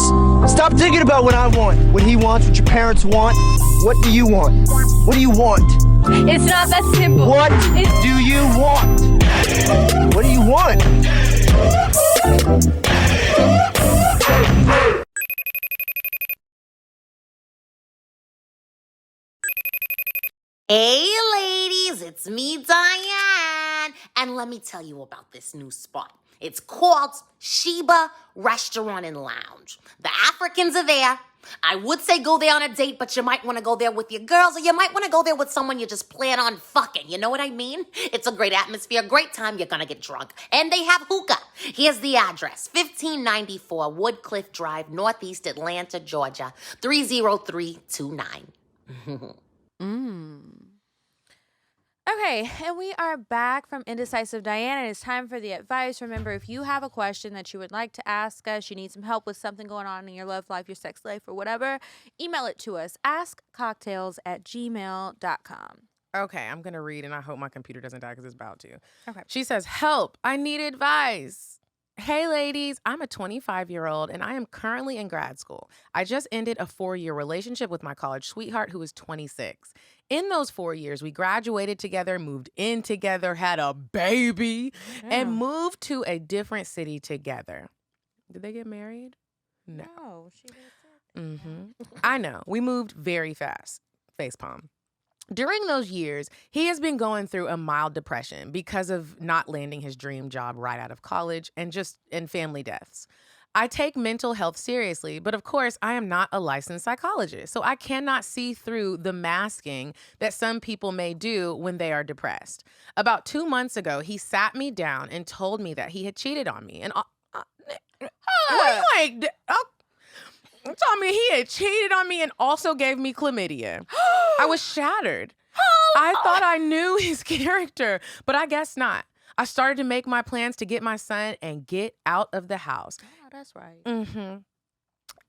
Stop thinking about what I want, what he wants, what your parents want. What do you want? What do you want? It's not that simple. What do you want? What do you want? Hey ladies, it's me, Diane, and And let me tell you about this new spot. It's called Sheba Restaurant and Lounge. The Africans are there. I would say go there on a date, but you might want to go there with your girls, or you might want to go there with someone you just plan on fucking. You know what I mean? It's a great atmosphere, great time. You're going to get drunk. And they have hookah. Here's the address. 1594 Woodcliff Drive, Northeast Atlanta, Georgia, 30329. Okay, and we are back from Indecisive Diana. It's time for the advice. Remember, if you have a question that you would like to ask us, you need some help with something going on in your love life, your sex life, or whatever, email it to us. askcocktails@gmail.com. Okay, I'm going to read, and I hope my computer doesn't die because it's about to. Okay. She says, help, I need advice. Hey, ladies, I'm a 25-year-old, and I am currently in grad school. I just ended a 4-year relationship with my college sweetheart who is 26. In those 4 years, we graduated together, moved in together, had a baby, and moved to a different city together. Did they get married? No. She did. I know. We moved very fast. Facepalm. During those years, he has been going through a mild depression because of not landing his dream job right out of college and family deaths. I take mental health seriously, but of course, I am not a licensed psychologist, so I cannot see through the masking that some people may do when they are depressed. About 2 months ago, he sat me down and told me that he had cheated on me. And told me he had cheated on me and also gave me chlamydia. I was shattered. I thought I knew his character, but I guess not. I started to make my plans to get my son and get out of the house. Oh, that's right.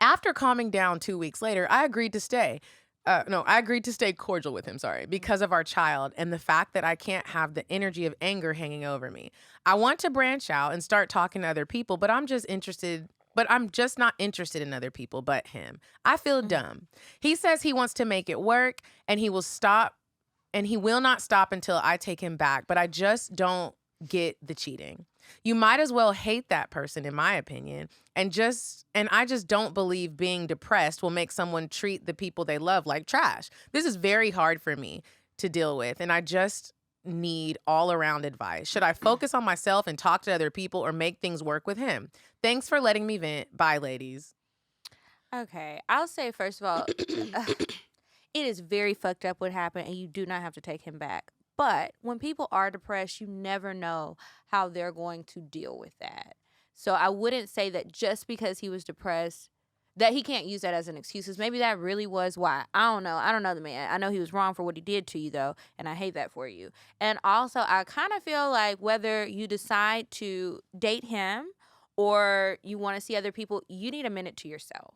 After calming down 2 weeks later, I agreed to stay. I agreed to stay cordial with him, because of our child and the fact that I can't have the energy of anger hanging over me. I want to branch out and start talking to other people, but I'm just not interested in other people but him. I feel dumb. He says he wants to make it work and he will not stop until I take him back, but I just don't get the cheating. You might as well hate that person, in my opinion, and I just don't believe being depressed will make someone treat the people they love like trash. This is very hard for me to deal with, and I just need all-around advice. Should I focus on myself and talk to other people or make things work with him? Thanks for letting me vent. Bye, ladies. Okay, I'll say, first of all, it is very fucked up what happened, and you do not have to take him back. But when people are depressed, you never know how they're going to deal with that. So I wouldn't say that just because he was depressed, that he can't use that as an excuse. 'Cause maybe that really was why. I don't know. I don't know the man. I know he was wrong for what he did to you, though, and I hate that for you. And also, I kind of feel like whether you decide to date him or you want to see other people, you need a minute to yourself.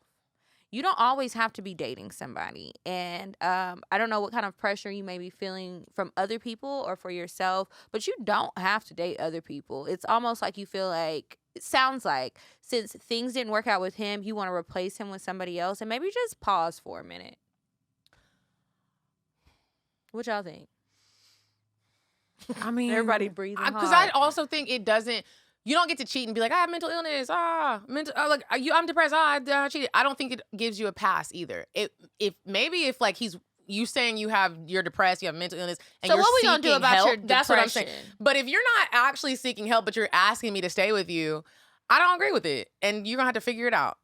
You don't always have to be dating somebody. And I don't know what kind of pressure you may be feeling from other people or for yourself, but you don't have to date other people. It's almost like you feel like, it sounds like, since things didn't work out with him, you want to replace him with somebody else, and maybe just pause for a minute. What y'all think? I mean, Everybody breathing hard. Because I also think you don't get to cheat and be like, I have mental illness. I'm depressed. I cheated. I don't think it gives you a pass either. If like you saying you're depressed, you have mental illness, and so you're what we seeking gonna do about help, your depression? that's what I'm saying. But if you're not actually seeking help, but you're asking me to stay with you, I don't agree with it, and you're gonna have to figure it out.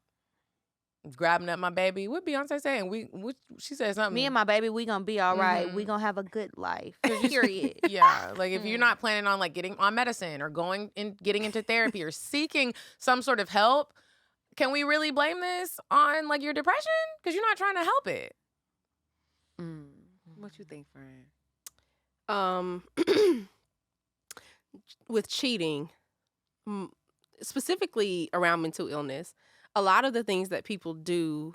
Grabbing up my baby. What Beyonce saying? She said something. Me and my baby, we gonna be all right. We gonna have a good life. Period. Yeah, like if you're not planning on like getting on medicine or getting into therapy or seeking some sort of help, can we really blame this on like your depression? Because you're not trying to help it. What you think, friend? With cheating, specifically around mental illness, a lot of the things that people do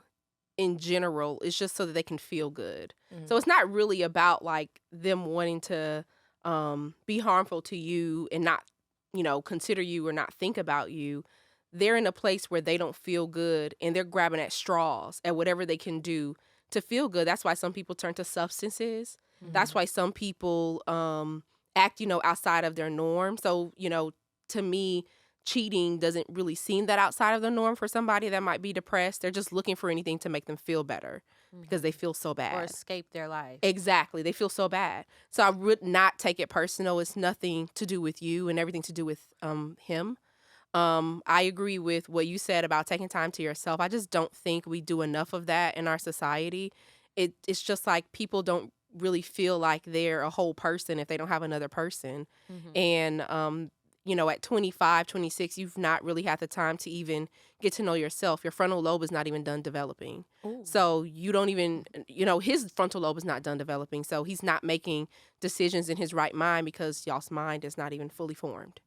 in general is just so that they can feel good. So it's not really about like them wanting to be harmful to you and not, consider you or not think about you. They're in a place where they don't feel good and they're grabbing at straws at whatever they can do to feel good. That's why some people turn to substances. That's why some people act, outside of their norm. So, to me, cheating doesn't really seem that outside of the norm for somebody that might be depressed. They're just looking for anything to make them feel better because they feel so bad. Or escape their life. Exactly. They feel so bad. So I would not take it personal. It's nothing to do with you and everything to do with him. I agree with what you said about taking time to yourself. I just don't think we do enough of that in our society. It's just like people don't really feel like they're a whole person if they don't have another person. And, you know, at 25, 26, you've not really had the time to even get to know yourself. Your frontal lobe is not even done developing. So you don't even, you know, his frontal lobe is not done developing. So he's not making decisions in his right mind because y'all's mind is not even fully formed.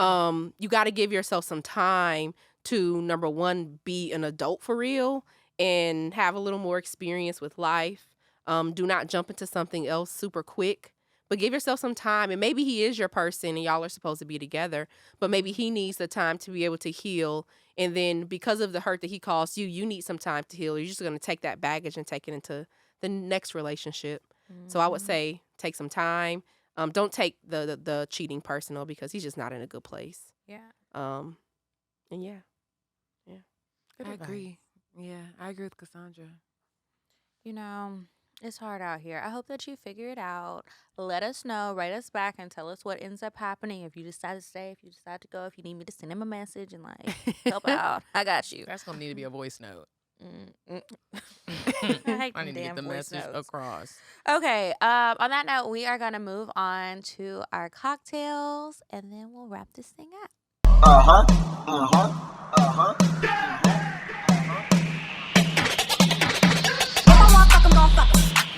You got to give yourself some time to, number one, be an adult for real and have a little more experience with life. Do not jump into something else super quick, but give yourself some time. And maybe he is your person and y'all are supposed to be together, but maybe he needs the time to be able to heal. And then because of the hurt that he caused you, you need some time to heal. You're just going to take that baggage and take it into the next relationship. So I would say take some time. Don't take the cheating personal because he's just not in a good place. Yeah. And yeah. I agree. Yeah, I agree with Kasondra. You know, it's hard out here. I hope that you figure it out. Let us know, write us back, and tell us what ends up happening. If you decide to stay, if you decide to go, if you need me to send him a message and like help out, I got you. That's gonna need to be a voice note. I I need to get the message across. Okay. On that note, we are gonna move on to our cocktails, and then we'll wrap this thing up.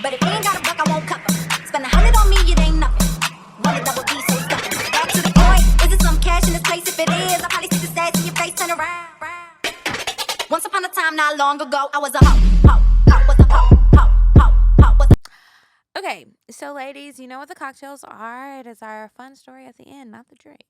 But if he ain't got a buck, I won't cover. Spend 100 on me, it ain't nothing. Run a double D, so stuffing. Back to the point. Is it some cash in this place? If it is, I probably see the stats in your face, turn around. Once upon a time, not long ago, I was a hoe. Okay, so ladies, you know what the cocktails are. It is our fun story at the end, not the drink.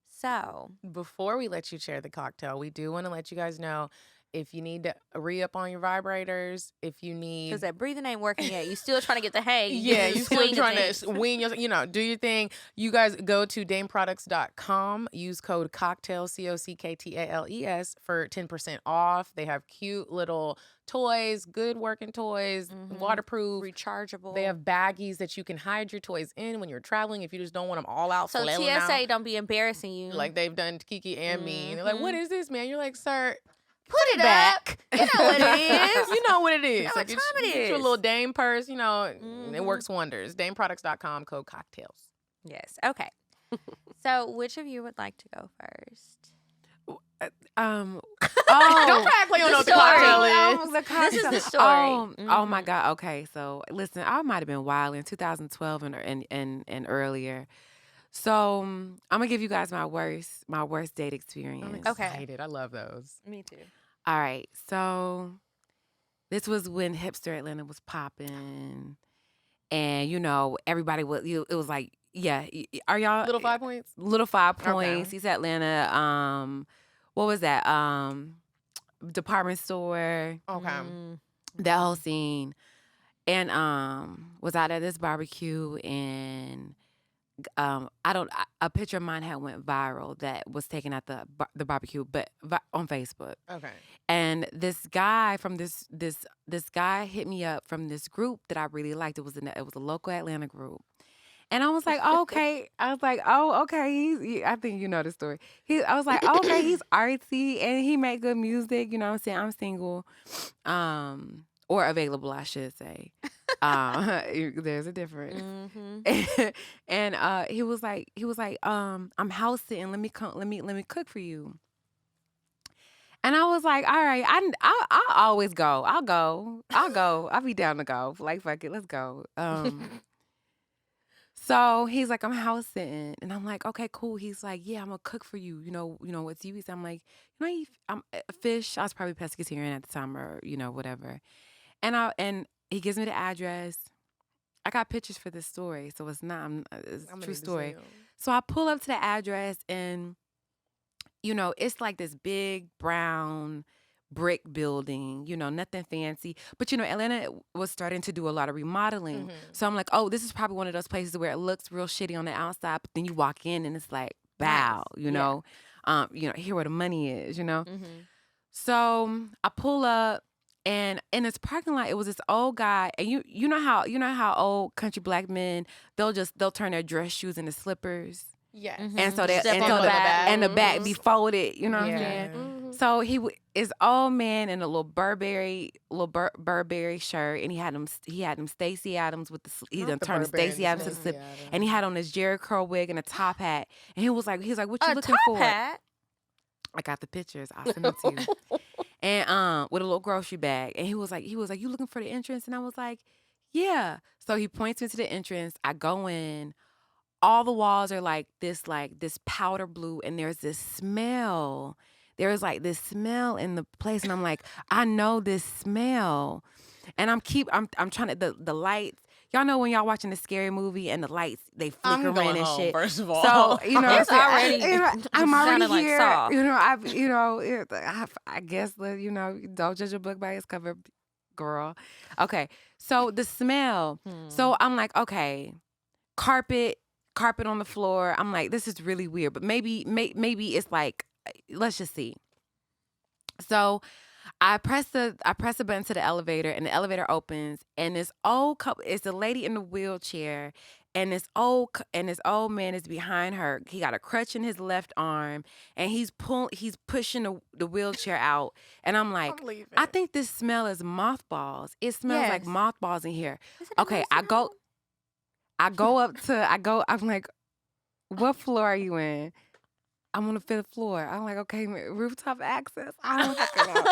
So Before we let you share the cocktail, we do want to let you guys know if you need to re-up on your vibrators, if you need... because that breathing ain't working yet. You still trying to get the hang. Yeah, you still swing of trying things. to wing your, do your thing. You guys go to dameproducts.com, use code CockTales, CockTales, for 10% off. They have cute little toys, good working toys, waterproof, rechargeable. They have baggies that you can hide your toys in when you're traveling if you just don't want them all out. So flailing TSA out, don't be embarrassing you. like they've done to Kiki and me. And they're like, "What is this, man?" You're like, "Sir, put it back. You know what it is. You know what it is. You know Like, what time it get your is. little Dame purse, it works wonders. DameProducts.com, code CockTales. Yes. Okay. So which of you would like to go first? Don't try to play on what the cocktail is. This is the story. Oh my God. Okay, so listen, I might have been wild in 2012 and earlier. So I'm gonna give you guys my worst date experience. I'm excited. I love those. Me too. All right, so this was when hipster Atlanta was popping, and everybody was. It was like, yeah, are y'all Little 5 points? Little 5 points. Okay. East Atlanta. What was that? Department store. Okay. That whole scene, and was out at this barbecue, and a picture of mine had went viral that was taken at the barbecue, but on Facebook. Okay. And this guy from this guy hit me up from this group that I really liked. It was a local Atlanta group. And I was like, oh, okay. I was like, oh, okay. I think you know the story. I was like, oh, okay, he's artsy and he make good music. You know what I'm saying? I'm single, or available, I should say. There's a difference. And he was like, I'm house sitting. Let me cook for you. And I was like, all right, I'll always go. I'll go. I'll be down to go. Like, fuck it, let's go. So he's like, I'm house sitting, and I'm like, okay, cool. He's like, yeah, I'm gonna cook for you. You know what's you? I'm like, I'm a fish. I was probably pescatarian at the time, or whatever. And he gives me the address. I got pictures for this story, so it's not. It's a true story. So I pull up to the address, and it's like this big brown brick building, nothing fancy. But, Atlanta was starting to do a lot of remodeling. So I'm like, oh, this is probably one of those places where it looks real shitty on the outside, but then you walk in and it's like, bow, here where the money is, So I pull up, and in this parking lot, it was this old guy, and you know how old country black men they'll turn their dress shoes into slippers. Yes. And so the back be folded, you know what I'm saying? So is old man in a little Burberry shirt, and he had them Stacey Adams with he done turned Stacey Adams to the slip, and he had on his Jerry curl wig and a top hat, and he was like, what you looking for? Hat? I got the pictures. I'll send them to you. And with a little grocery bag, and he was like, you looking for the entrance? And I was like, yeah. So he points me to the entrance. I go in. All the walls are like this powder blue, and there's this smell. There's like this smell in the place, and I'm like, I know this smell, and I'm trying to the lights. Y'all know when y'all watching a scary movie and the lights they flicker in and shit. First of all, so it's already I'm already like here. Saw. I guess don't judge a book by its cover, girl. Okay, so the smell. So I'm like, okay, carpet on the floor. I'm like, this is really weird, but maybe it's like, let's just see. So I press the button to the elevator, and the elevator opens, and this old couple, it's a lady in the wheelchair, and this old man is behind her. He got a crutch in his left arm, and he's pushing the wheelchair out, and I'm like, I think this smell is mothballs. It smells like mothballs in here. Okay, I'm like, what floor are you in? I'm on the 5th floor. I'm like, okay, rooftop access. I don't fucking know.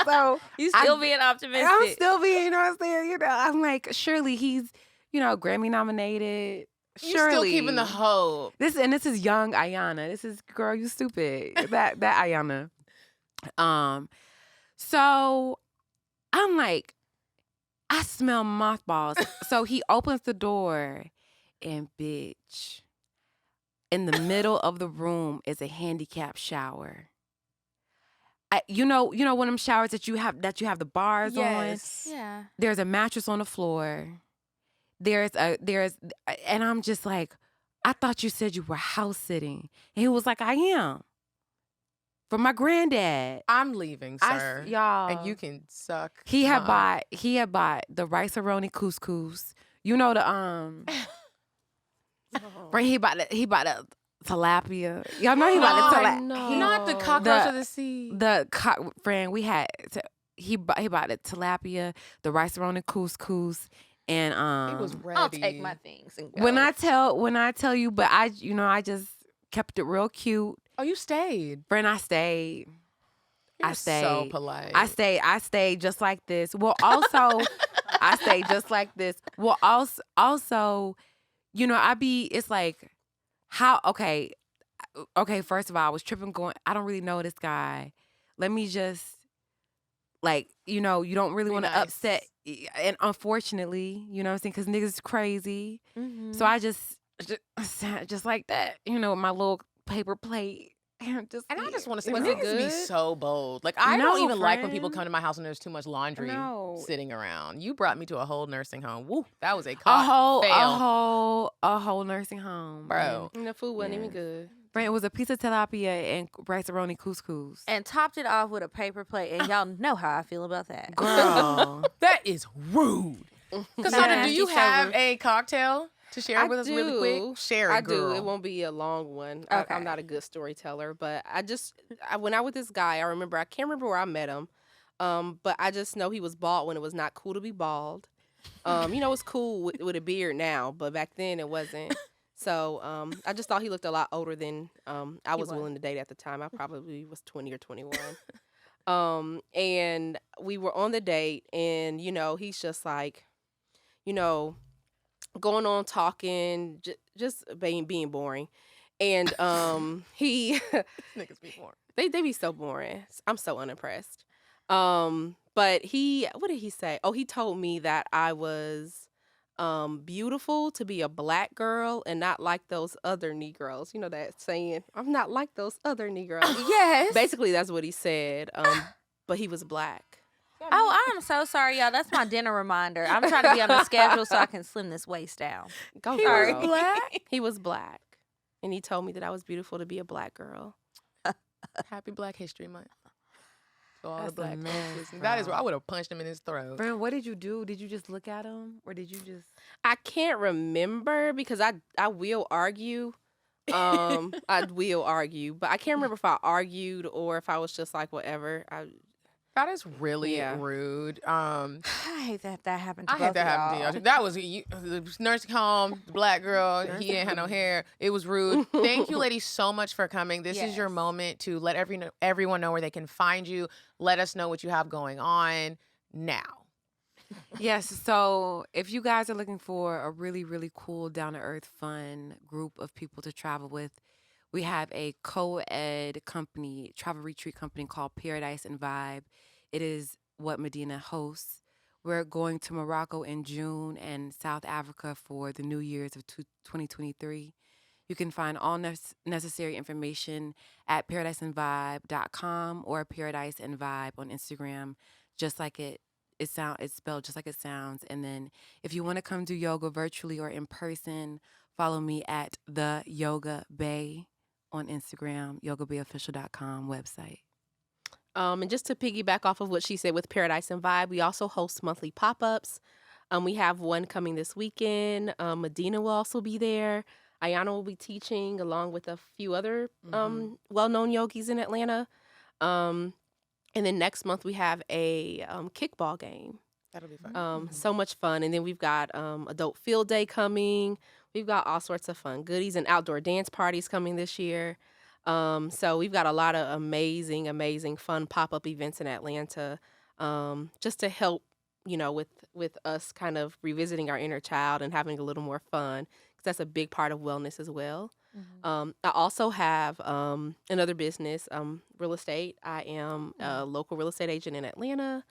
So you still being optimistic. I'm still being, you know what I'm saying? I'm like, surely he's, Grammy nominated. You surely. still keeping the hope. This is young Iana. This is, girl, you stupid. that Iana. So I'm like, I smell mothballs. So he opens the door, and bitch, in the middle of the room is a handicap shower. You know one of them showers that you have the bars on. Yeah. There's a mattress on the floor. And I'm just like, I thought you said you were house sitting. And he was like, I am. For my granddad. I'm leaving, sir. Y'all. And you can suck. He had bought the rice-a-roni couscous. You know the right, he bought the tilapia. Y'all know he bought the tilapia. Not the cockroach of the sea. Friend, we had he bought the tilapia, the rice-a-roni couscous, and He was ready. I'll take my things and go. When I tell you, but I just kept it real cute. Oh, you stayed. Friend, I stayed. I stayed. So polite. I stayed just like this. Well, also, I stayed just like this. Well, also, it's like, how, okay, first of all, I was tripping going, I don't really know this guy. Let me just, you don't really want to upset. And unfortunately, you know what I'm saying? Because niggas is crazy. Mm-hmm. So I just like that, with my little paper plate. And I just want to say, Was it niggas be good? so bold. Like, I No, don't even like when people friend. come to my house and there's too much laundry No. sitting around. You brought me to a whole nursing home. Woo, that was a whole nursing home, bro. And the food wasn't even good. Friend, it was a piece of tilapia and rice-a-roni couscous. And topped it off with a paper plate, and y'all know how I feel about that. Girl, That is rude. Cassandra, do you Nasty have server. a cocktail to share with us really quick? Share it, I girl. do. It won't be a long one. Okay. I'm not a good storyteller, but I went out with this guy. I can't remember where I met him, but I just know he was bald when it was not cool to be bald. It's cool with a beard now, but back then it wasn't. So I just thought he looked a lot older than I was willing to date at the time. I probably was 20 or 21. And we were on the date, and he's just like, going on talking, just being boring. And he Niggas be boring. they be so boring. I'm so unimpressed. But what did he say? Oh, he told me that I was beautiful to be a black girl and not like those other Negroes. You know that saying, I'm not like those other Negroes. Yes. Basically, that's what he said. But he was black. Oh, I'm so sorry, y'all. That's my dinner reminder. I'm trying to be on the schedule so I can slim this waist down. Go Sorry. girl. He was black. And he told me that I was beautiful to be a black girl. Happy Black History Month. So all That's the black a folks mess, listening. That is bro. where I would have punched him in his throat. Friend, what did you do? Did you just look at him, or did you just? I can't remember because I will argue. I will argue, but I can't remember if I argued or if I was just like whatever. That is really Yeah. rude. I hate that happened to I both hate that of happened to y'all. y'all. That was the nursing home, the black girl. He didn't have no hair. It was rude. Thank you, ladies, so much for coming. This is your Yes. moment to let everyone know where they can find you. Let us know what you have going on now. Yes. So if you guys are looking for a really, really cool, down-to-earth, fun group of people to travel with, we have a co-ed company, travel retreat company called Paradise and Vibe. It is what Medina hosts. We're going to Morocco in June and South Africa for the New Year's of 2023. You can find all necessary information at paradiseandvibe.com or Paradise and Vibe on Instagram, just like it's spelled just like it sounds. And then if you want to come do yoga virtually or in person, follow me at the Yoga Bay on Instagram, yogabayofficial.com website. And just to piggyback off of what she said with Paradise and Vibe, we also host monthly pop-ups. We have one coming this weekend. Medina will also be there. Iana will be teaching along with a few other well-known yogis in Atlanta. And then next month we have a kickball game. That'll be fun. So much fun. And then we've got adult field day coming. We've got all sorts of fun goodies and outdoor dance parties coming this year. So we've got a lot of amazing, amazing fun pop-up events in Atlanta, just to help, with us kind of revisiting our inner child and having a little more fun, because that's a big part of wellness as well. I also have another business, real estate. I am a local real estate agent in Atlanta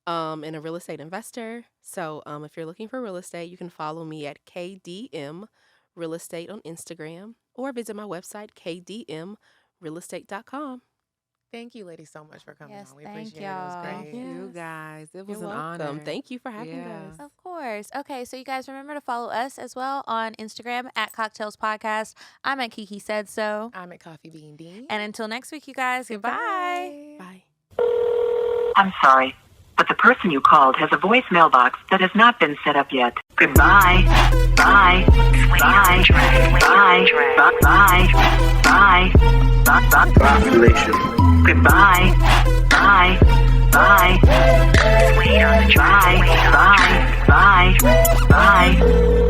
and a real estate investor. So if you're looking for real estate, you can follow me at KDM Real Estate on Instagram or visit my website, kdmrealestate.com. Thank you, ladies, so much for coming Yes, on. We thank appreciate y'all. it. It was great. Thank you guys. It was You're an welcome. honor. Thank you for having Yeah. us. Of course. Okay, so you guys remember to follow us as well on Instagram at CockTales Podcast. I'm at Kiki Said So. I'm at Coffee Bean Dean. And until next week, you guys, goodbye. Bye. I'm sorry, but the person you called has a voicemail box that has not been set up yet. Goodbye. Bye. Bye. Bye. Bye. Bye. Bye. Population. Goodbye. Bye. Bye. Bye. Bye. Bye. Bye.